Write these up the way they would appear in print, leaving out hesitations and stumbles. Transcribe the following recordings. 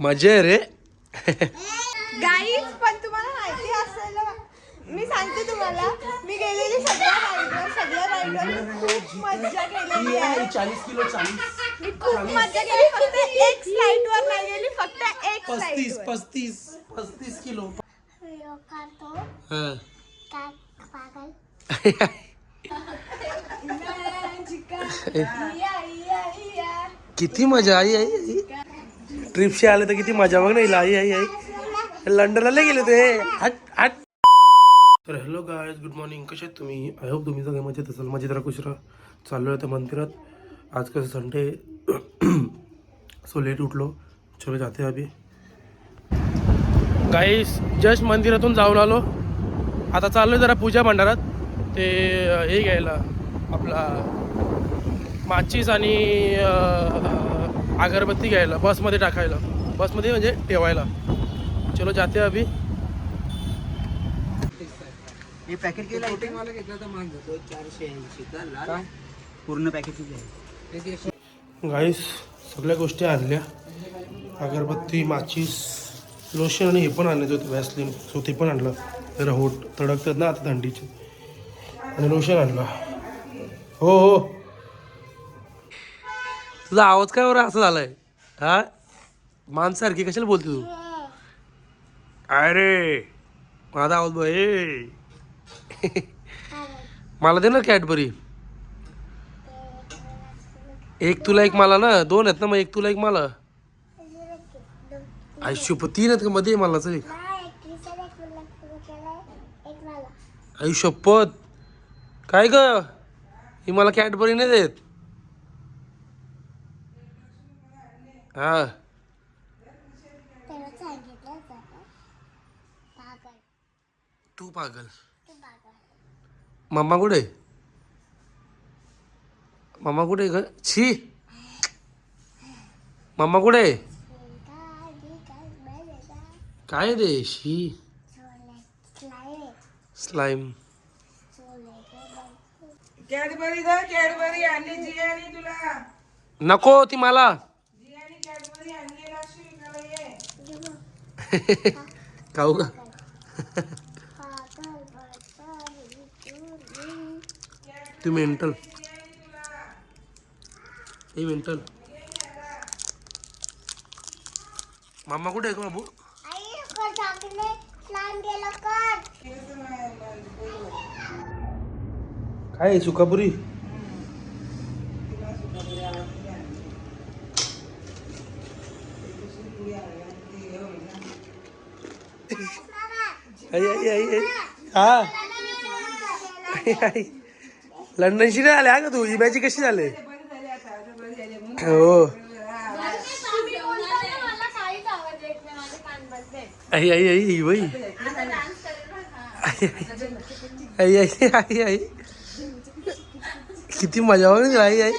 मजा आहे रे. गाईज पण तुम्हाला माहिती असेल, मी सांगते तुम्हाला, मी गेलेली सगळ्या राईडवर खूप मजा केलेली आहे. 40 किलो 40 मी खूप मजा केली. फक्त एक स्लाईडवर नाही गेली, फक्त एक 35 किलो. किती मजा आई आई. ट्रिपशी आले तर किती मजा बघ ना. आई आई आई लंडनला गेले ते. हट हट. तर हॅलो गायज, गुड मॉर्निंग. कसे आहेत तुम्ही? आय होप तुम्ही सगळे मजेत असाल. मजेत राहा, खुश राहा. चाललो आहे आता मंदिरात. आज कसं संडे सो लेट उठलो. चलो जाते अभी. गाईस जस्ट मंदिरातून जाऊन आलो. आता चाललो जरा पूजा भंडारात. ते हे घ्यायला आपला माचीस आणि अगरबत्ती घ्यायला, बसमध्ये टाकायला. बसमध्ये म्हणजे ठेवायला. चलो जाते अभी. हे पॅकेट केलं वाला घेतला तर महाग जातो 480 का पूर्ण पॅकेज आहे. गाईस सगळ्या गोष्टी आणल्या. अगरबत्ती, माचीस, लोशन आणि हे पण आणायचं होतं व्हॅसलिन. सो ते पण आणलं. जरा होट तडकतात ना आता थंडीचे. आणि लोशन आणलं. हो हो. तुझा आवाज काय बरं असं झालाय? हा माणसारखी कशाला बोलते तू? अरे माझा आवाज बघ. मला दे ना कॅडबरी. एक तुला एक मला ना. 2 आहेत ना मग. एक तुला एक मला. आयुष्यपत 3 आहेत का मध्ये? मला चल एक. आयुष्यपत काय ग? ही मला कॅडबरी नाही देत. हा तू पागल. मम्मा कुठे? मम्मा कुठे ग? छी. मम्मा कुठे? काय दे? शी स्लाइम. कॅडबरी दा, कॅडबरी आणि जियानी तुला. नको ती मला. जियानी कॅडबरी आणलेला ये. खाऊ का? तू मेंटल. हे मेंटल. मम्मा कुठे आहे का बाबू? काय आहे सुकापुरी? आई आई आई आई. हा लंडनशी नाही आले हा का तू? इमॅजी कशी झाले? हो. आई आई आई बाई. आई आई आई आई किती मजा होईल. आई आई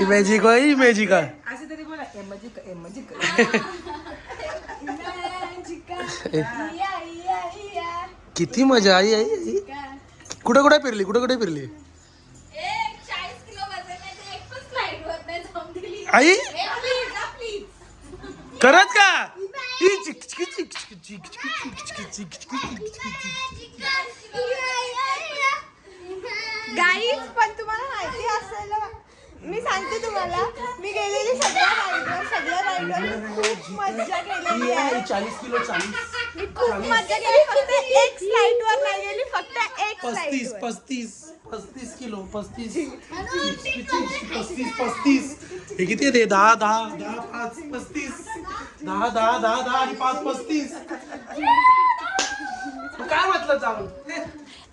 इमॅजिक आहे. इमॅजिक आहे. असं तरी बोला मॅजिक. किती मजा. आई आई आई कुठे कुठे फिरली? कुठे कुठे फिरली? आई करत का? गाईज पण तुम्हाला माहिती असेल, मी सांगते तुम्हाला, मी गेलेली सगळ्या राईडवर खूप मजा केलेली आहे. 40 किलो 40 मी खूप मजा केली. फक्त एक स्लाईडवर नाही गेली, फक्त एक 35 किलो 35. हे किती आहे ते? 10 5 35. 10 आणि 5 35. काय म्हटलं चालू?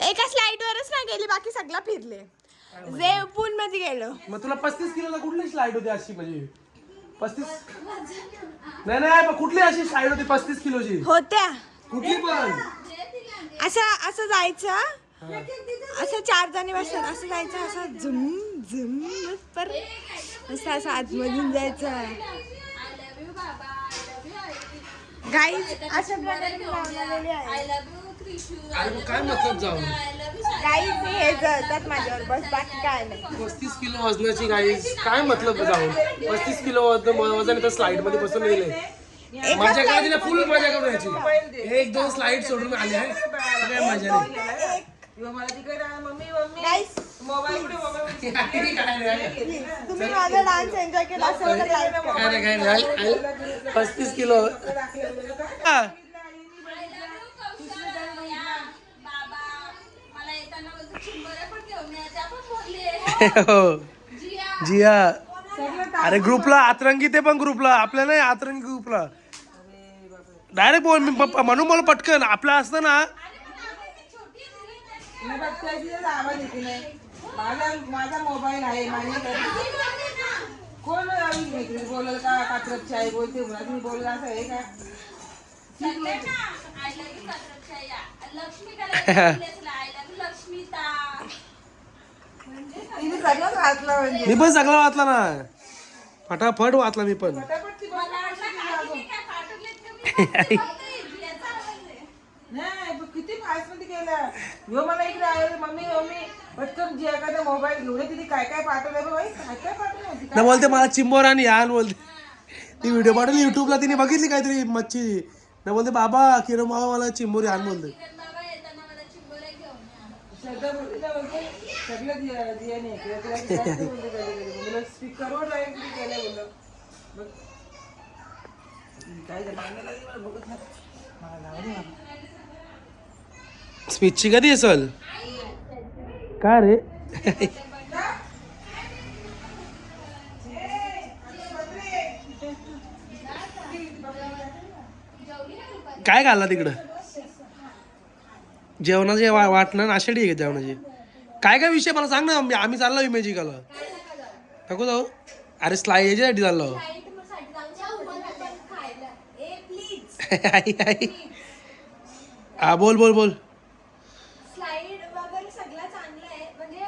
एका स्लाईडवरच नाही गेली, बाकी सगळं फिरले. जेपून मध्ये गेलो. मग तुला 35 किलोला कुठली स्लाईड होती अशी? म्हणजे 35 नाही कुठली अशी स्लाईड होती 35 किलोची? होत्या कुठली पण? असं जायचं, असं 4 जणी बसतात, असं जायचं, असं झुम झुम पर असं आतमधून जायचं. गाईज अशा प्रकारे मी बनवलेली आहे. अरे मग काय मतलब जाऊन गाईज मी हे जळतात माझ्यावर बस, बाकी काय नाही. 35 किलो वजनाची गाईज काय मतलब जाऊन 35 किलो वजन इथं स्लाइड मध्ये बसून गेले. मजा काय तिला फुल मजा करून यायची. एक दोन स्लाइड सोडून आले आहे काय मजा नाही. मला तिकडे मम्मी मम्मी गाईज मोबाईल कुठे मोबाईल काय नाही. तुम्ही माझा डान्स एन्जॉय केला असेल तर लाईक करा. काय नाही 35 किलो हा. हो जिया. अरे ग्रुपला आतरंगी ते पण ग्रुपला आपल्या नाही आतरंगी ग्रुपला डायरेक्ट बोल मी म्हणून बोल पटकन आपला असतं ना. आवाज येते नाही. माझा मोबाईल आहे कोण बोलल का कात्रपची आई बोलते मी बोलला असं आहे का. तिने सगळंच वाचलं म्हणजे मी पण सगळा वाचला ना फटाफट वाचला मी पण. नाही किती फास्ट मध्ये केलं. ह्यो मला इकडे आले मम्मी मम्मी पटकन जे एखादा मोबाईल घेऊन तिने काय काय पाठवलं बाई काय काय पाठवलं. ना बोलते मला चिंबोर आणि यान बोलते. ती व्हिडिओ पाठवली युट्यूबला तिने बघितली काहीतरी मच्छी ना बोलते बाबा किरण बाबा मला चिंबोरी आण बोलते. श्रद्धा बोलते ना बोलते सगळं जियाने स्पीकरवर डायरेक्ट केलं बोललं बघ काय झालं बघत नाही मला नाव नाही. स्पीचची कधी असल काय रे. काय घालला तिकडं जेवणाचे वाटणं आषाढी आहे का जेवणाची. काय काय विषय मला सांग ना. आम्ही चाललो इमेजिकाला नको जाऊ. अरे स्लाय याच्यासाठी चाललो. आई आई हा बोल बोल बोल. स्लाइड वगैरे सगळं चांगलं आहे म्हणजे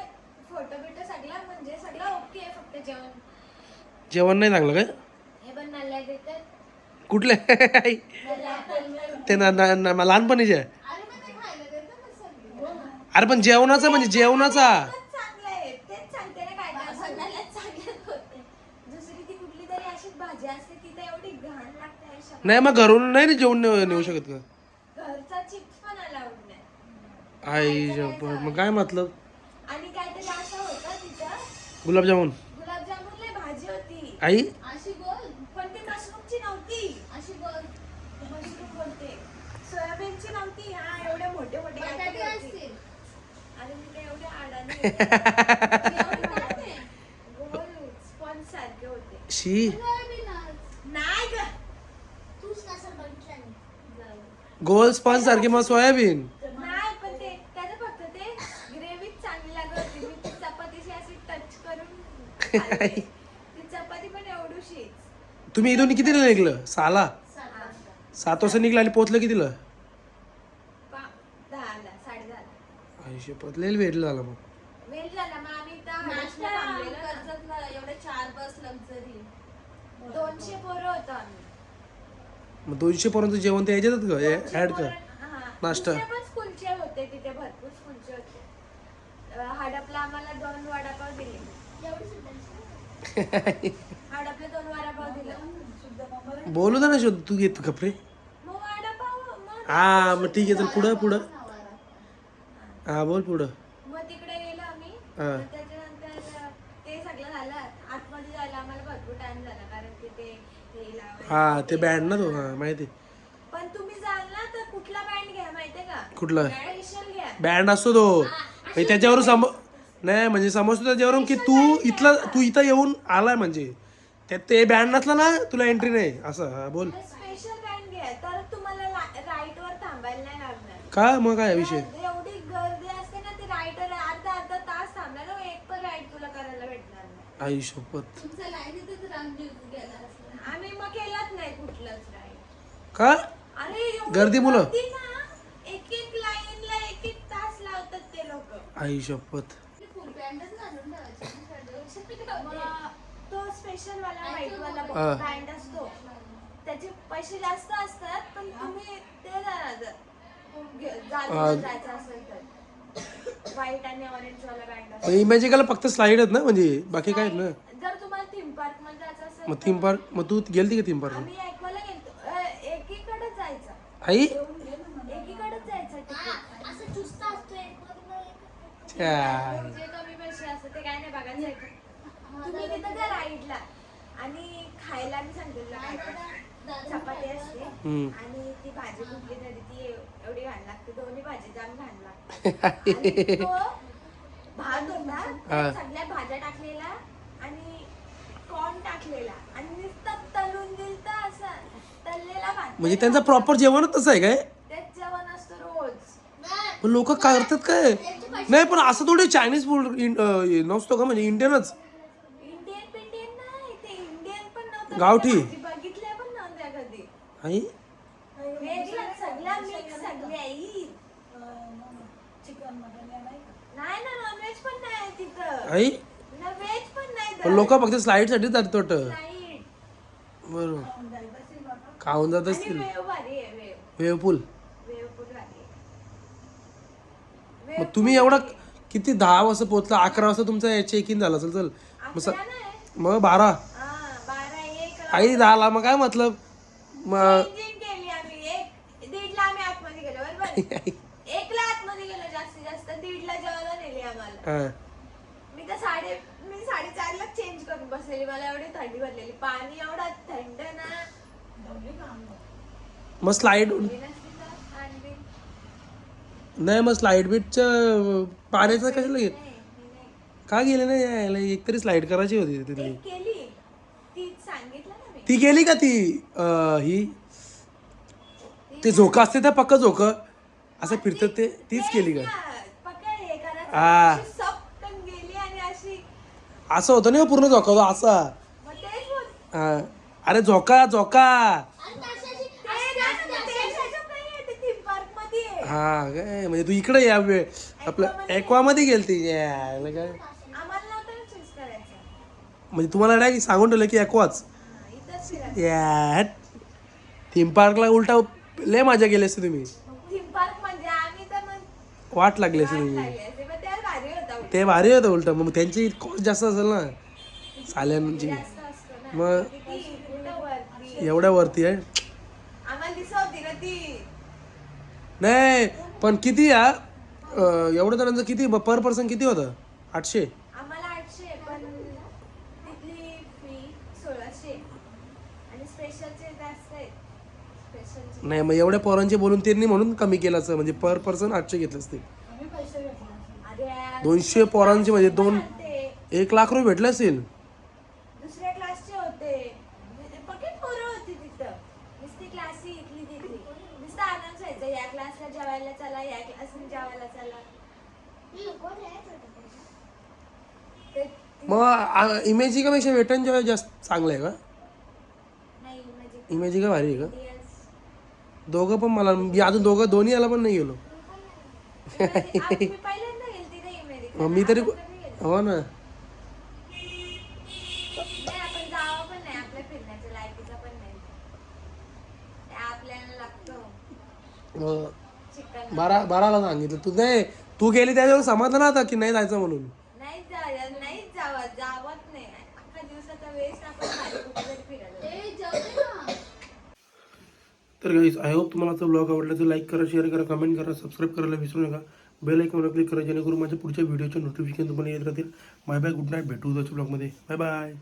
फोटो बिटो सगळं म्हणजे सगळं ओके आहे. फक्त जेवण नाही चांगलं काय. हे पण नल्ल्या देतात. कुठले ते लहानपणीचे आहे. अरे पण जेवणाचा म्हणजे जेवणाचा चांगलं आहे तेच सांगते ना काय काय सगळ्यालाच चांगलंच होते. दुसरी ती कुठली तरी अशी भाजी असते ती तर एवढी घाण लागते. नाही मग घरून नाही जेवण नेऊ शकत का. घरचा चिप्स पण अलाउड नाही. आई मग काय मतलब. आणि काहीतरी असं होतं तिथं गुलाबजामुन गुलाबजामुनला भाजी होती आई अशी गोल पण ती मशरूमची नव्हती. अशी गोल मशरूम बोलते सोयाबीनची नव्हती. हा एवढे मोठे मोठे काहीतरी असतील. आणि मी काय एवढे आडाने गोल स्पॉन्ज सारखे होते. शी नाही ग तूच नसेल बघितलं. गोल स्पॉन्ज सारखी मग सोयाबीन. नाही पण ते त्याचं फक्त ते ग्रेव्हीच चांगली लागत होती. मी ती चपातीशी अशी टच करून खाल्ली. ती चपाती पण एवढीशीच. तुम्ही इथून कितीला निघलं 6ला 7 वाजता निघलं आणि पोहोचलं कितीला 10ला 10:30. आई शपथ लय वेळ झाला मग. वेळ झाला मग आम्ही एवढे 4 बस लक्झरी 200 पोरं होतो आम्ही. मग 200 पर्यंत जेवण ते यायच्यात का ऍड कर नाश्ता. दुसरे पण स्कूलचे होते तिथे भरपूर स्कूलचे होते. हडपला आम्हाला 2 वडापाव दिले. हडपला 2 वडापाव दिले. बोलू दे ना शोध तू घेत कपडे. मग वडापाव मग हा मग ठीक आहे चल पुढं पुढं हा बोल पुढं. मग तिकडे गेलो आम्ही. हा. मग त्याच्यानंतर ते सगळं झालं. आतमध्ये जायला आम्हाला भरपूर टाइम झाला कारण की ते हे लावायला. हा ते बँड ना तो हा माहिती. पण तुम्ही जाल ना तर कुठला बँड घ्या माहितीये का. कुठला स्पेशल घ्या. बँड असतो तो म्हणजे त्याच्यावरून नाही म्हणजे समजतो त्याच्यावरून की तू इथं येऊन आलाय म्हणजे त्यात ते बँड नसला ना तुला एंट्री नाही असं. हा बोल. स्पेशल बँड घ्या तर तुम्हाला राईट वर थांबायला नाही लागणार. का मग काय विषय. एवढी गर्दी असते ना ते राईटर अर्धा तास थांबला ना एक पण राईड तुला करायला भेटणार नाही. आई शपथ आम्ही मग केलाच नाही कुठलंच राईड. का अरे एवढी गर्दी मुलं? गर्दी ना, एक एक लाईनला एक एक तास लावतात ते लोक. आई शपथ. तो स्पेशल वाला व्हाईट वाला हा. बँड असतो त्याचे पैसे जास्त असतात पण तुम्ही ते जाणार जायचं असेल तर व्हाईट आणि ऑरेंज वाला बँड इमॅजिकला फक्त स्लाईड आहेत ना, म्हणजे बाकी काय आहेत ना. जर तुम्हाला थीम पार्क मध्ये जायचं असेल मग थीम पार्क, मग तू गेलती का थीम पार्क? आम्ही ऐकवायला गेलतो एकीकडेच जायचं आई एकीकडेच जायचं तिकीट असं चुस्त असतोय जे कमी पैसे असतं ते काय नाही बघायला जायचं तुम्ही तिथं जा राईडला आणि खायला मी सांगते तुला काय काय. चपाती असते आणि ती भाजी कुठली तरी ती एवढी घाण लागते दोन्ही भाजी जाम घाण लागते आणि तो भात होता त्यात सगळ्या भाज्या टाकलेला आणि कॉर्न टाकलेला आणि नुसतं तळून दिलता असं तळलेला भात म्हणजे त्यांचं प्रॉपर जेवणच तसं आहे काय? तेच जेवण असतं रोज पण लोक करतात काय? नाही पण असं थोडी चायनीज फूड नसतो का, म्हणजे इंडियनच? इंडियन पिंडियन नाही ते इंडियन पण नव्हतं गावठी? बघितल्या पण नव्हत्या कधी आई वेगळं सगळ्या मिक्स सगळी आई नाही ना नॉनव्हेज पण नाही तिथं आई ना व्हेज पण नाही पण लोक फक्त स्लाईड साठी जातात वाटतं. नाही बरोबर खाऊन जात आणि असतील. वेव भारी आहे वेव पूल. वेव पूल भारी आहे मग तुम्ही एवढा किती 10 वाजता पोहोचला, 11 वाजता तुमचा चेक इन झाला असेल. चल मग अकरा नाही मग 12 12 1 आई 10ला मग काय मतलब मग चेंजिंग केली आम्ही 1:30 आम्ही आतमध्ये गेलो बरोबर 1 आतमध्ये गेलो जास्तीत जास्त 1:30 जेवायला नेली आम्हाला हा. मी 4:30 चेंज करून बसलेली मला एवढी थंडी भरलेली पाणी एवढा थंड ना मग स्लाईड नाही, मग स्लाईड बीटच्या पाण्याचं कशाला घेत का गेले नाही यायला? एक तरी स्लाईड करायची होती तिथली. केली ती सांगितलं ना मी ती गेली का ती ही ते झोका असते त्या पक्का झोका असं फिरतात ते तीच केली का? पकड हे हा. करायचं सपकन गेली आणि अशी असं होतं ना पूर्ण झोका तो असा. मग तेच बोल हा. अरे झोका झोका. हा काय म्हणजे तू इकडे या वेळ आपलं एक्वा मध्ये गेलती यायला काय म्हणजे तुम्हाला डायरेक्ट सांगून ठेवलं की एक्वाच या थीम पार्कला उलटा लय मजा केली असते तुम्ही. वाट लागली असते तुम्ही. ते भारी होतं उलट. मग त्यांची कॉस्ट जास्त असेल ना साल्यांची. मग एवढ्या वरती आहे नाही पण किती या एवढं जणांचं किती पर पर्सन किती होतं? 800. आम्हाला 800 पण तिथली फी 1600 आणि स्पेशलचे जास्त आहेत स्पेशलचे नाही मग एवढ्या पोरांचे बोलून त्यांनी म्हणून कमी केलं असं म्हणजे पर पर्सन 800 घेतलं असते. अरे 200 पोरांचे म्हणजे ते 1 लाख रुपये भेटले असेल. दुसऱ्या क्लासचे होते पकेट पोरं होती तिथं नुसती क्लासची इथली तिथली नुसतं आनंद व्हायचं या क्लासला जेवायला चला या क्लासला जेवायला चला मग इमेजिकापेक्षा वेटन जेव्हा जास्त चांगलं आहे का? नाही म्हणजे इमेजिका भारी आहे का? yes. दोघं पण मला मी अजून दोन्ही याला पण नाही गेलो. मी पहिल्यांदा गेलते ते अमेरिका मग मी तरी हो ना. नाही आपण जावं पण नाही आपल्या फिरण्याच्या लायकीचा पण नाही ते आपल्याला लागतं चिकन 12ला सांगितलं तू. नाही तू गेली त्याच्यावर समाधान आता की नाही जायचं म्हणून. नाहीच जावत नाही अख्खा दिवसाचा वेस्ट आपण खाली कुठेतरी फिरायला तर गाईस आय होप तुम्हाला आजचा ब्लॉग आवडला तर लाईक करा, शेअर करा, कमेंट करा, सबस्क्राईब करायला विसरू नका. बेल आयकॉनवर क्लिक करा जेणेकरून माझ्या पुढच्या व्हिडिओचे नोटिफिकेशन तुम्हाला येत राहतील. Bye bye, good night. भेटू उद्याच्या ब्लॉगमध्ये. Bye bye.